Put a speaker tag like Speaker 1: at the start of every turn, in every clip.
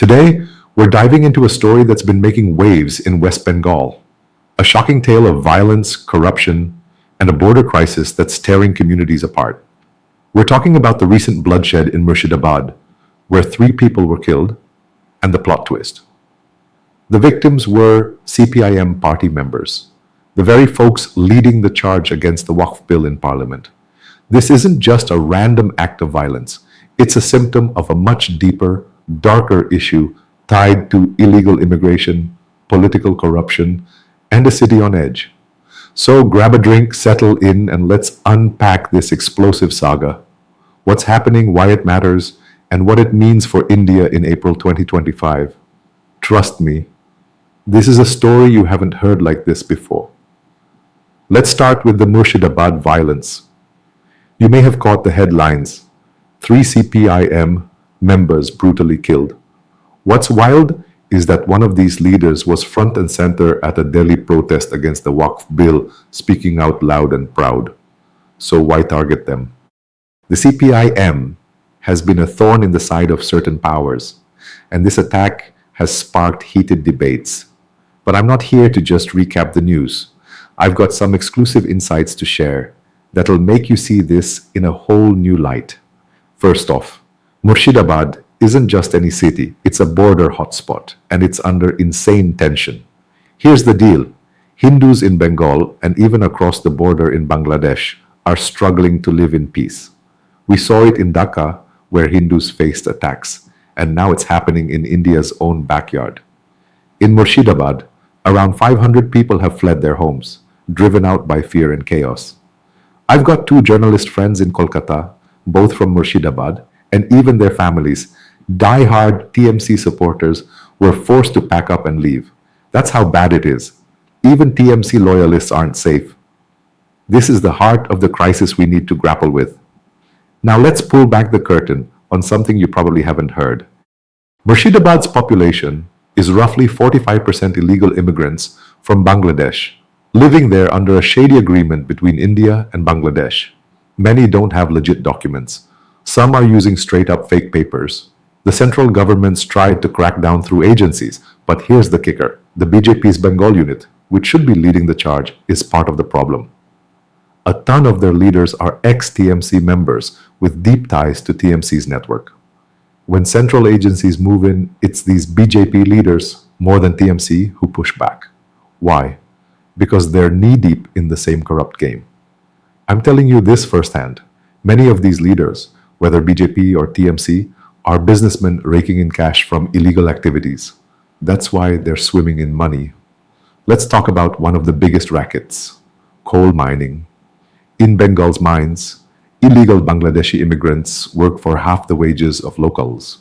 Speaker 1: Today, we're diving into a story that's been making waves in West Bengal, a shocking tale of violence, corruption, and a border crisis that's tearing communities apart. We're talking about the recent bloodshed in Murshidabad, where 3 people were killed, and the plot twist. The victims were CPIM party members, the very folks leading the charge against the Waqf bill in Parliament. This isn't just a random act of violence. It's a symptom of a much deeper, darker issue tied to illegal immigration, political corruption, and a city on edge. So grab a drink, settle in, and let's unpack this explosive saga. What's happening, why it matters, and what it means for India in April 2025. Trust me, this is a story you haven't heard like this before. Let's start with the Murshidabad violence. You may have caught the headlines. 3 CPIM members brutally killed. What's wild is that one of these leaders was front and center at a Delhi protest against the Waqf bill, speaking out loud and proud. So why target them? The CPIM has been a thorn in the side of certain powers, and this attack has sparked heated debates. But I'm not here to just recap the news. I've got some exclusive insights to share that'll make you see this in a whole new light. First off, Murshidabad isn't just any city, it's a border hotspot, and it's under insane tension. Here's the deal. Hindus in Bengal and even across the border in Bangladesh are struggling to live in peace. We saw it in Dhaka, where Hindus faced attacks, and now it's happening in India's own backyard. In Murshidabad, around 500 people have fled their homes, driven out by fear and chaos. I've got 2 journalist friends in Kolkata, both from Murshidabad, and even their families, die-hard TMC supporters, were forced to pack up and leave. That's how bad it is. Even TMC loyalists aren't safe. This is the heart of the crisis we need to grapple with. Now let's pull back the curtain on something you probably haven't heard. Murshidabad's population is roughly 45% illegal immigrants from Bangladesh, living there under a shady agreement between India and Bangladesh. Many don't have legit documents. Some are using straight-up fake papers. The central government's tried to crack down through agencies, but here's the kicker. The BJP's Bengal unit, which should be leading the charge, is part of the problem. A ton of their leaders are ex-TMC members with deep ties to TMC's network. When central agencies move in, it's these BJP leaders, more than TMC, who push back. Why? Because they're knee-deep in the same corrupt game. I'm telling you this firsthand. Many of these leaders, whether BJP or TMC, are businessmen raking in cash from illegal activities. That's why they're swimming in money. Let's talk about one of the biggest rackets: coal mining. In Bengal's mines, illegal Bangladeshi immigrants work for half the wages of locals.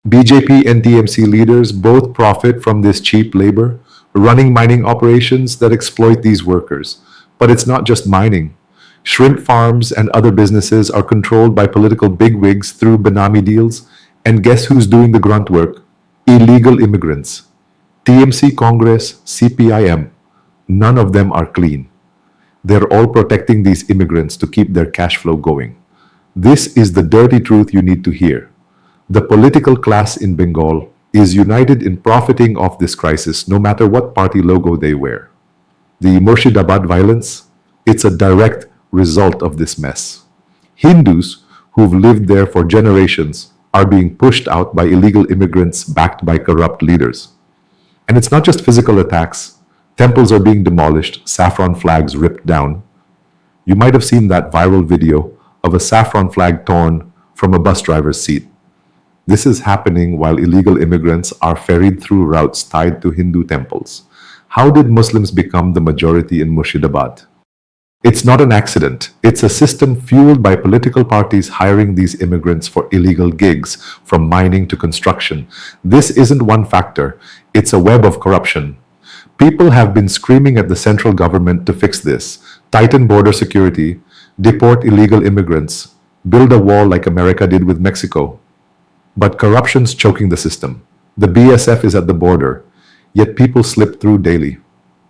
Speaker 1: BJP and TMC leaders both profit from this cheap labor, running mining operations that exploit these workers. But it's not just mining. Shrimp farms and other businesses are controlled by political bigwigs through Benami deals. And guess who's doing the grunt work? Illegal immigrants. TMC, Congress, CPIM. None of them are clean. They're all protecting these immigrants to keep their cash flow going. This is the dirty truth you need to hear. The political class in Bengal is united in profiting off this crisis, no matter what party logo they wear. The Murshidabad violence, it's a direct result of this mess. Hindus who've lived there for generations are being pushed out by illegal immigrants backed by corrupt leaders. And it's not just physical attacks. Temples are being demolished, saffron flags ripped down. You might have seen that viral video of a saffron flag torn from a bus driver's seat. This is happening while illegal immigrants are ferried through routes tied to Hindu temples. How did Muslims become the majority in Murshidabad? It's not an accident. It's a system fueled by political parties hiring these immigrants for illegal gigs, from mining to construction. This isn't one factor. It's a web of corruption. People have been screaming at the central government to fix this, tighten border security, deport illegal immigrants, build a wall like America did with Mexico. But corruption's choking the system. The BSF is at the border, yet people slip through daily.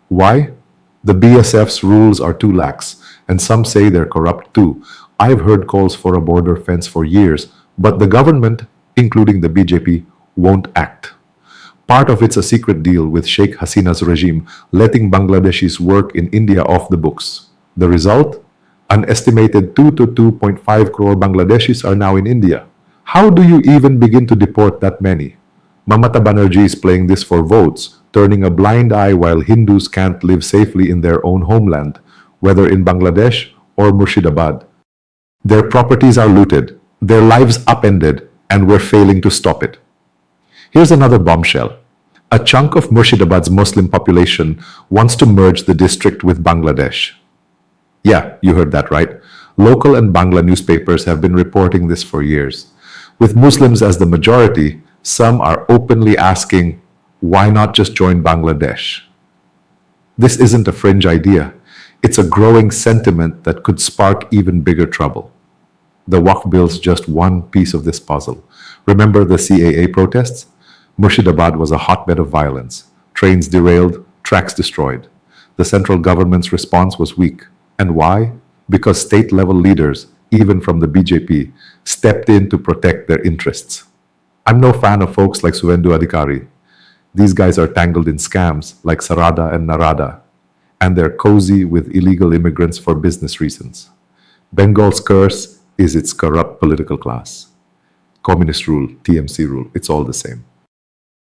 Speaker 1: Why? The BSF's rules are too lax, and some say they're corrupt too. I've heard calls for a border fence for years, but the government, including the BJP, won't act. Part of it's a secret deal with Sheikh Hasina's regime, letting Bangladeshis work in India off the books. The result? An estimated 2 to 2.5 crore Bangladeshis are now in India. How do you even begin to deport that many? Mamata Banerjee is playing this for votes, turning a blind eye while Hindus can't live safely in their own homeland, whether in Bangladesh or Murshidabad. Their properties are looted, their lives upended, and we're failing to stop it. Here's another bombshell. A chunk of Murshidabad's Muslim population wants to merge the district with Bangladesh. Yeah, you heard that right. Local and Bangla newspapers have been reporting this for years. With Muslims as the majority, some are openly asking, why not just join Bangladesh? This isn't a fringe idea. It's a growing sentiment that could spark even bigger trouble. The Waqf bill's just one piece of this puzzle. Remember the CAA protests? Murshidabad was a hotbed of violence. Trains derailed, tracks destroyed. The central government's response was weak. And why? Because state-level leaders, even from the BJP, stepped in to protect their interests. I'm no fan of folks like Suvendu Adhikari. These guys are tangled in scams like Sarada and Narada, and they're cozy with illegal immigrants for business reasons. Bengal's curse is its corrupt political class. Communist rule, TMC rule, it's all the same.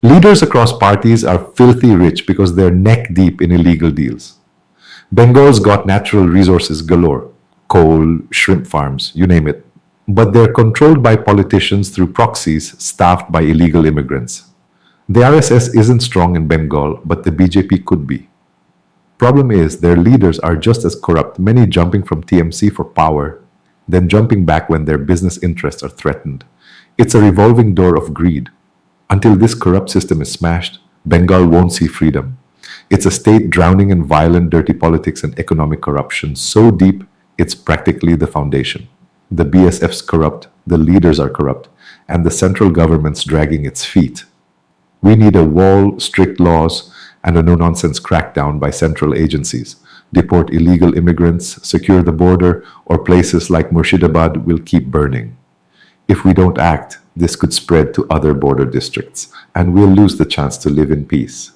Speaker 1: Leaders across parties are filthy rich because they're neck deep in illegal deals. Bengal's got natural resources galore, coal, shrimp farms, you name it. But they're controlled by politicians through proxies staffed by illegal immigrants. The RSS isn't strong in Bengal, but the BJP could be. Problem is, their leaders are just as corrupt, many jumping from TMC for power, then jumping back when their business interests are threatened. It's a revolving door of greed. Until this corrupt system is smashed, Bengal won't see freedom. It's a state drowning in violent, dirty politics and economic corruption so deep, it's practically the foundation. The BSF's corrupt, the leaders are corrupt, and the central government's dragging its feet. We need a wall, strict laws, and a no-nonsense crackdown by central agencies. Deport illegal immigrants, secure the border, or places like Murshidabad will keep burning. If we don't act, this could spread to other border districts, and we'll lose the chance to live in peace.